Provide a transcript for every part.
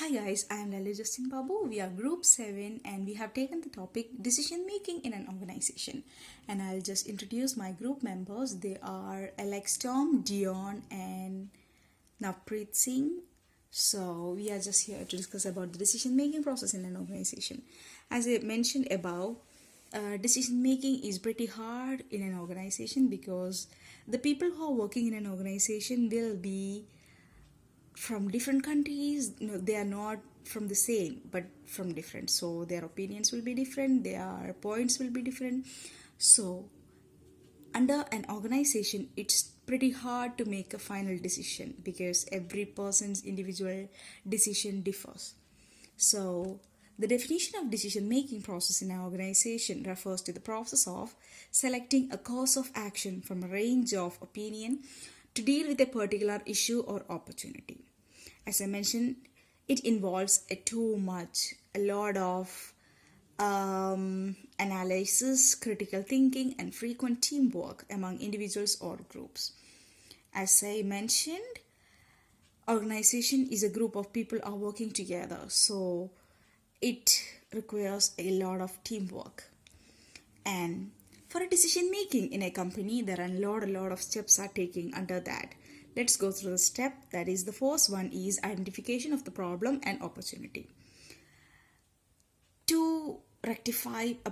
Hi guys, I am Lali Justin Babu. We are Group 7 and we have taken the topic decision making in an organization. And I'll just introduce my group members. They are Alex, Tom, Dion, and Navpreet Singh. So we are just here to discuss about the decision making process in an organization. As I mentioned above, decision making is pretty hard in an organization because the people who are working in an organization will be from different countries. No, they are not from the same but from different, so their opinions will be different, their points will be different. So under an organization it's pretty hard to make a final decision because every person's individual decision differs. So the definition of decision making process in an organization refers to the process of selecting a course of action from a range of opinion to deal with a particular issue or opportunity. As I mentioned, it involves a lot of analysis, critical thinking, and frequent teamwork among individuals or groups. As I mentioned, organization is a group of people are working together, so it requires a lot of teamwork. And for a decision making in a company, there are a lot of steps are taken under that. Let's go through the step. That is, the first one is identification of the problem and opportunity. To rectify a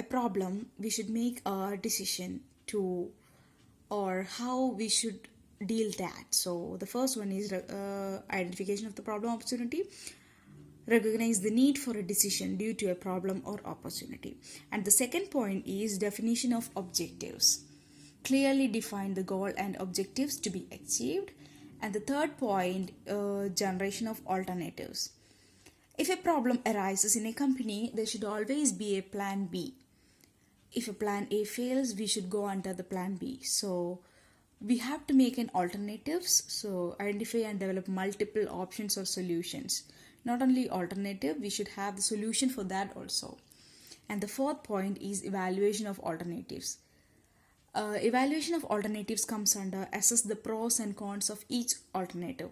problem, we should make a decision to or how we should deal that. So the first one is identification of the problem opportunity. Recognize the need for a decision due to a problem or opportunity. And the second point is definition of objectives. Clearly define the goal and objectives to be achieved. And the third point, generation of alternatives. If a problem arises in a company, there should always be a plan B. If a plan A fails, we should go under the plan B. So we have to make an alternatives. So identify and develop multiple options or solutions. Not only alternative, we should have the solution for that also. And the fourth point is evaluation of alternatives. Evaluation of alternatives comes under assess the pros and cons of each alternative.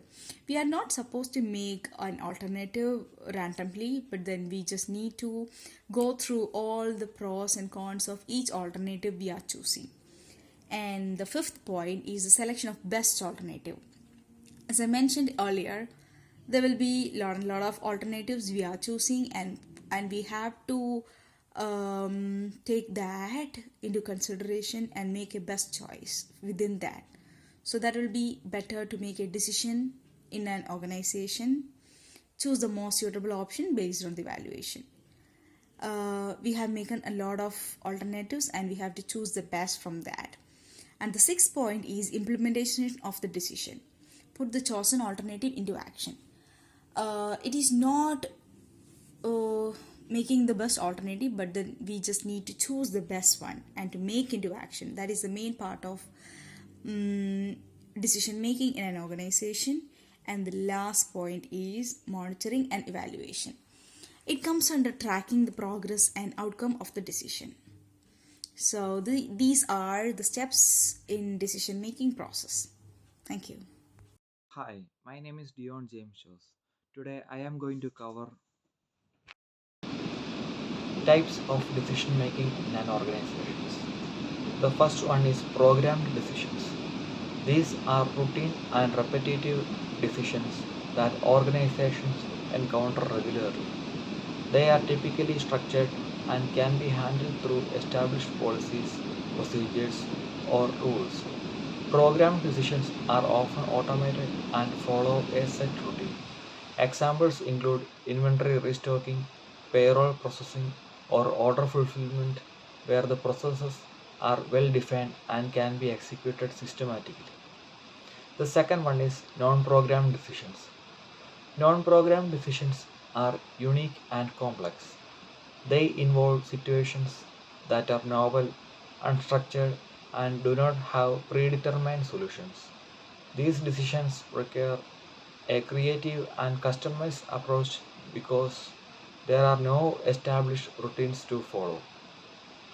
We are not supposed to make an alternative randomly, but then we just need to go through all the pros and cons of each alternative we are choosing. And the fifth point is the selection of best alternative. As I mentioned earlier, there will be a lot of alternatives we are choosing, and we have to take that into consideration and make a best choice within that. So that will be better to make a decision in an organization. Choose the most suitable option based on the evaluation. We have made a lot of alternatives and we have to choose the best from that. And the sixth point is implementation of the decision. Put the chosen alternative into action. It is not making the best alternative, but then we just need to choose the best one and to make into action. That is the main part of decision making in an organization. And the last point is monitoring and evaluation. It comes under tracking the progress and outcome of the decision. So these are the steps in decision making process. Thank you. Hi, my name is Dion James Shows. Today I am going to cover types of decision making in an organization. The first one is programmed decisions. These are routine and repetitive decisions that organizations encounter regularly. They are typically structured and can be handled through established policies, procedures, or rules. Programmed decisions are often automated and follow a set routine. Examples include inventory restocking, payroll processing, or order fulfillment, where the processes are well defined and can be executed systematically. The second one is non programmed decisions. Non programmed decisions are unique and complex. They involve situations that are novel, unstructured, and do not have predetermined solutions. These decisions require a creative and customized approach because there are no established routines to follow.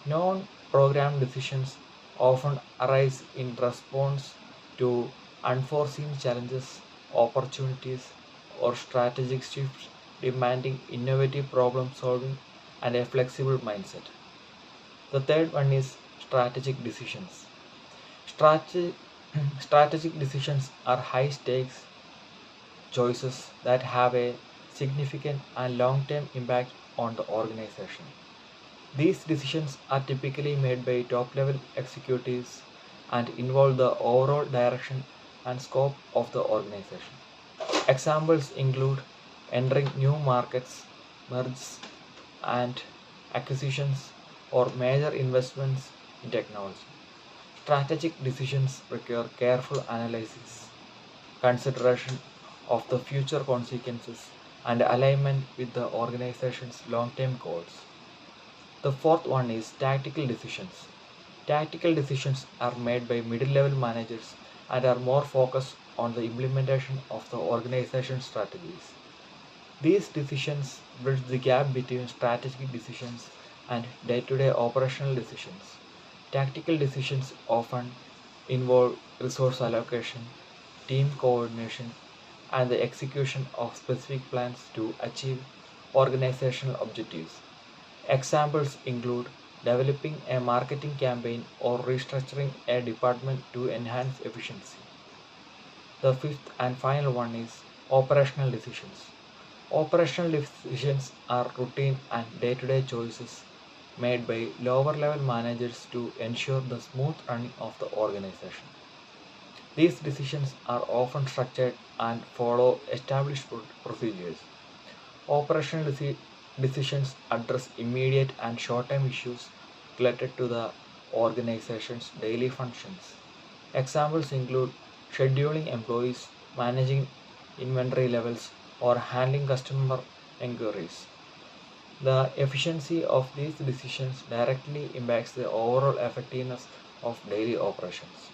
Non programmed decisions often arise in response to unforeseen challenges, opportunities, or strategic shifts demanding innovative problem solving and a flexible mindset. The third one is strategic decisions. Strate- Strategic decisions are high stakes choices that have a significant and long term impact on the organization. These decisions are typically made by top level executives and involve the overall direction and scope of the organization. Examples include entering new markets, mergers and acquisitions, or major investments in technology. Strategic decisions require careful analysis, consideration of the future consequences, and alignment with the organization's long term goals. The fourth one is tactical decisions. Tactical decisions are made by middle level managers and are more focused on the implementation of the organization's strategies. These decisions bridge the gap between strategic decisions and day to day operational decisions. Tactical decisions often involve resource allocation, team coordination, and the execution of specific plans to achieve organizational objectives. Examples include developing a marketing campaign or restructuring a department to enhance efficiency. The fifth and final one is operational decisions. Operational decisions are routine and day to day choices made by lower level managers to ensure the smooth running of the organization. These decisions are often structured and follow established procedures. Operational decisions address immediate and short term issues related to the organization's daily functions. Examples include scheduling employees, managing inventory levels, or handling customer inquiries. The efficiency of these decisions directly impacts the overall effectiveness of daily operations.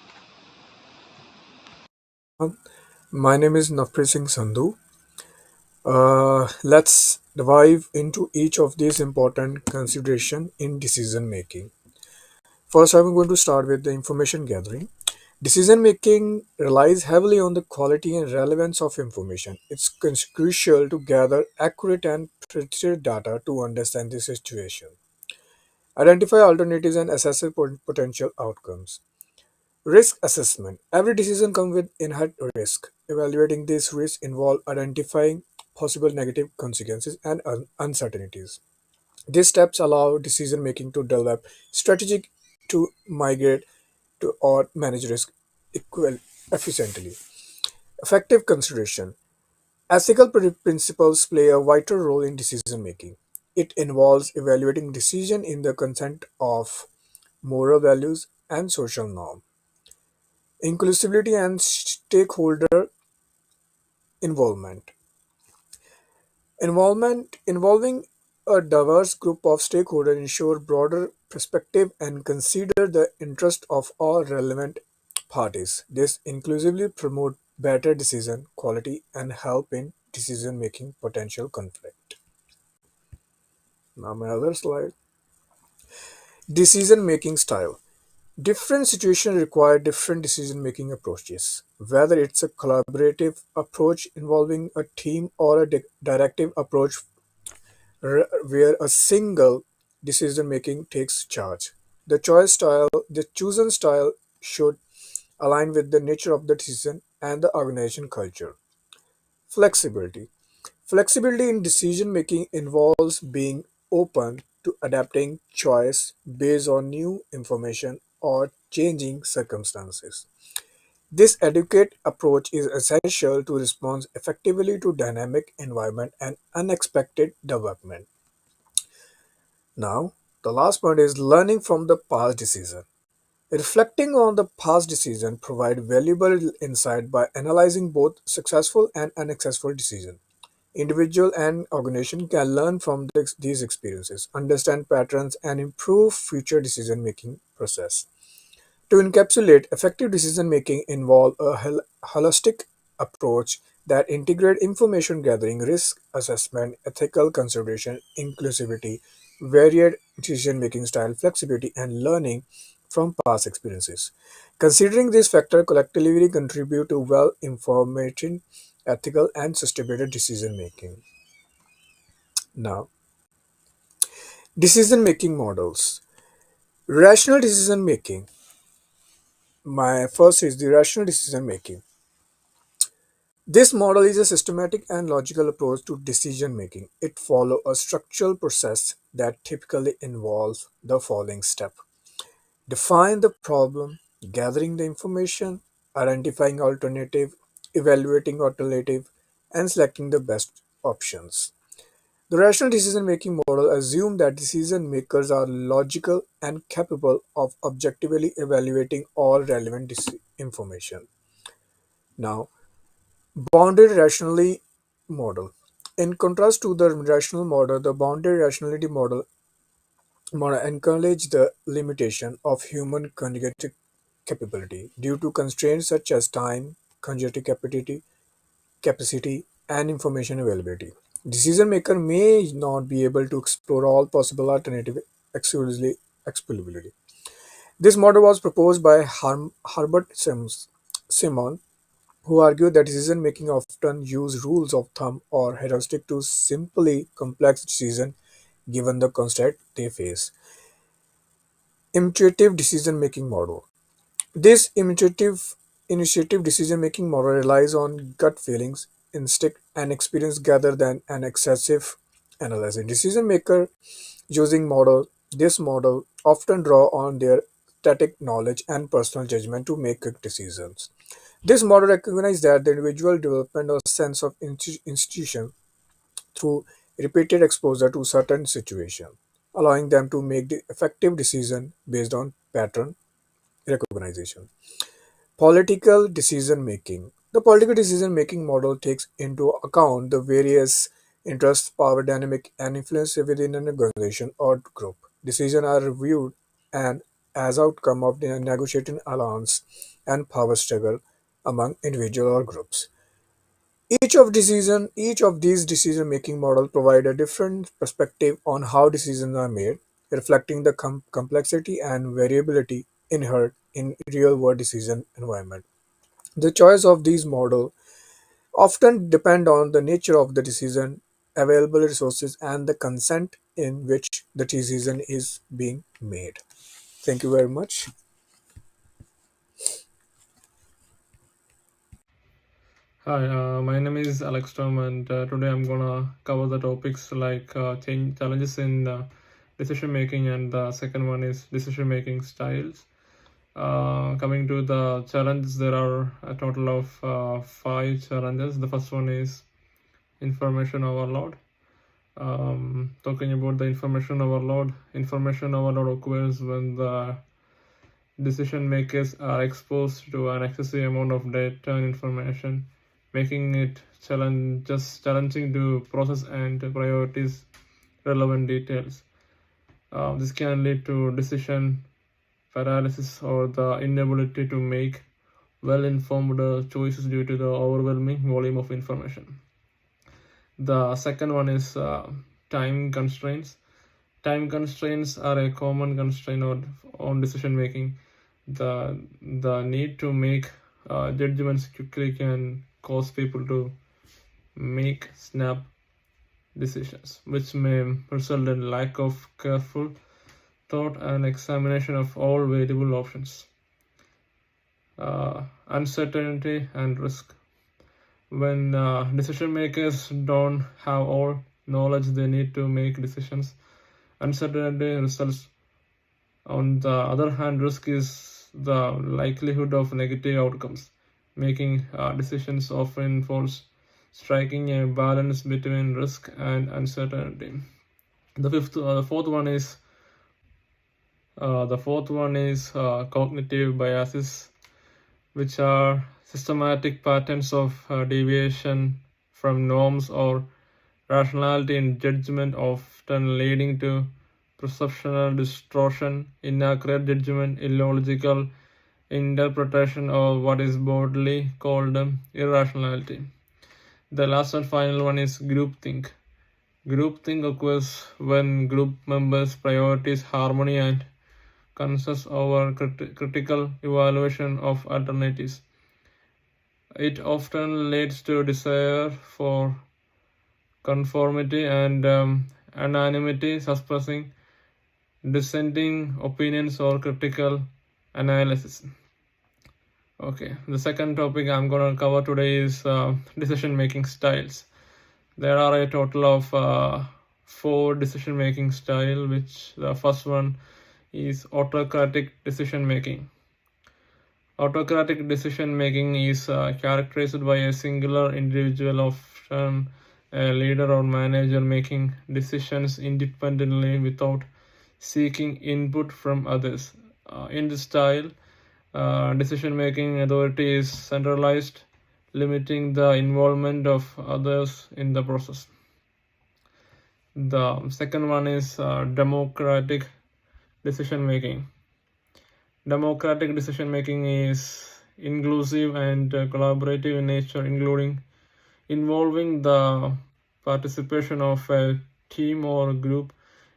My name is Navpreet Singh Sandhu. Let's dive into each of these important considerations in decision making. First, I'm going to start with the information gathering. Decision making relies heavily on the quality and relevance of information. It's crucial to gather accurate and precise data to understand the situation, identify alternatives, and assess the potential outcomes. Risk assessment. Every decision comes with inherent risk. Evaluating these risks involve identifying possible negative consequences and uncertainties. These steps allow decision making to develop strategic to migrate to or manage risk equal efficiently. Effective consideration. Ethical principles play a vital role in decision making. It involves evaluating decision in the consent of moral values and social norms. Inclusivity and stakeholder involvement. Involving a diverse group of stakeholders ensure broader perspective and consider the interest of all relevant parties. This inclusively promote better decision quality and help in decision making potential conflict. Now my other slide. Decision making style. Different situations require different decision making approaches. Whether it's a collaborative approach involving a team or a directive approach where a single decision making takes charge. The chosen style should align with the nature of the decision and the organization culture. Flexibility. Flexibility in decision making involves being open to adapting choice based on new information or changing circumstances. This educate approach is essential to respond effectively to dynamic environment and unexpected development. Now, the last point is learning from the past decision. Reflecting on the past decision provide valuable insight by analyzing both successful and unsuccessful decisions. Individual and organization can learn from these experiences, understand patterns, and improve future decision-making process. To encapsulate, effective decision-making involve a holistic approach that integrate information gathering, risk assessment, ethical consideration, inclusivity, varied decision-making style, flexibility, and learning from past experiences. Considering these factors collectively contribute to well-informed ethical, and sustainable decision making. Now, decision making models. Rational decision making. My first is the rational decision making. This model is a systematic and logical approach to decision making. It follows a structural process that typically involves the following step. Define the problem, gathering the information, identifying alternative, evaluating alternative, and selecting the best options. The rational decision making model assumes that decision makers are logical and capable of objectively evaluating all relevant information. Now, bounded rationality model. In contrast to the rational model, the bounded rationality model encourages the limitation of human cognitive capability due to constraints such as time, cognitive capacity, and information availability. Decision maker may not be able to explore all possible alternative explorability. This model was proposed by Herbert Simon, who argued that decision making often use rules of thumb or heuristic to simply complex decision given the constraint they face. Intuitive decision making model. This initiative decision-making model relies on gut feelings, instinct, and experience rather than an excessive analysis. Decision maker using this model often draw on their static knowledge and personal judgment to make quick decisions. This model recognizes that the individual development a sense of institution through repeated exposure to certain situations, allowing them to make the effective decision based on pattern recognition. Political decision-making. The political decision-making model takes into account the various interests, power dynamic, and influence within an organization or group. Decisions are reviewed and as outcome of the negotiating alliance and power struggle among individuals or groups. Each of these decision-making models provide a different perspective on how decisions are made, reflecting the complexity and variability inherent in real-world decision environment. The choice of these models often depend on the nature of the decision, available resources, and the consent in which the decision is being made. Thank you very much. Hi, my name is Alex Tom, and today I'm gonna cover the topics like challenges in decision making, and the second one is decision making styles. Coming to the challenges, there are a total of five challenges. The first one is information overload. Talking about the information overload occurs when the decision makers are exposed to an excessive amount of data and information, making it challenging to process and prioritize relevant details. This can lead to decision paralysis or the inability to make well-informed choices due to the overwhelming volume of information. The second one is time constraints. Time constraints are a common constraint on decision making. The need to make judgments quickly can cause people to make snap decisions, which may result in lack of careful thought and examination of all variable options. Uncertainty and risk. When decision makers don't have all knowledge they need to make decisions, uncertainty results. On the other hand, risk is the likelihood of negative outcomes. Making decisions often involves striking a balance between risk and uncertainty. The fourth one is cognitive biases, which are systematic patterns of deviation from norms or rationality in judgment, often leading to perceptual distortion, inaccurate judgment, illogical interpretation, or what is broadly called irrationality. The last and final one is groupthink. Groupthink occurs when group members prioritize harmony and consensus over critical evaluation of alternatives. It often leads to desire for conformity and anonymity, suppressing dissenting opinions or critical analysis. Okay, the second topic I'm going to cover today is decision-making styles. There are a total of 4 decision-making styles, which the first one is autocratic decision-making. Autocratic decision-making is characterized by a singular individual, often a leader or manager, making decisions independently without seeking input from others. In this style, decision-making authority is centralized, limiting the involvement of others in the process. The second one is democratic decision-making. Democratic decision-making is inclusive and collaborative in nature, involving the participation of a team or group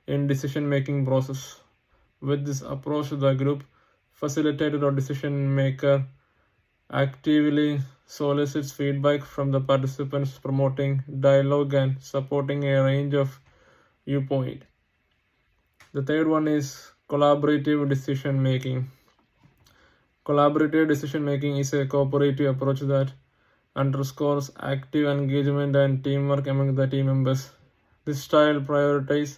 in decision-making process. With this approach, the group facilitator or decision maker actively solicits feedback from the participants, promoting dialogue and supporting a range of viewpoints. The third one is collaborative decision making. Collaborative decision making is a cooperative approach that underscores active engagement and teamwork among the team members. This style prioritizes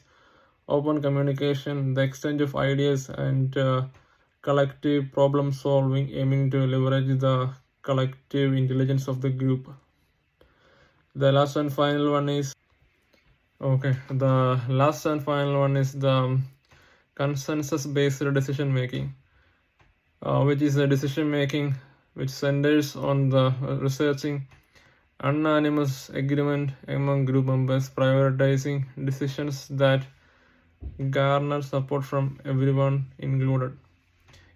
open communication, the exchange of ideas, and collective problem solving, aiming to leverage the collective intelligence of the group. The last and final one is the consensus based decision making, which is a decision making which centers on the researching unanimous agreement among group members, prioritizing decisions that garner support from everyone included,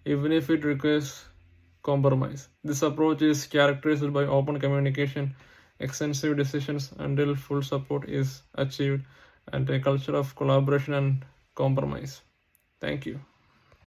even if it requires compromise. This approach is characterized by open communication, extensive decisions until full support is achieved, and a culture of collaboration and compromise. Thank you.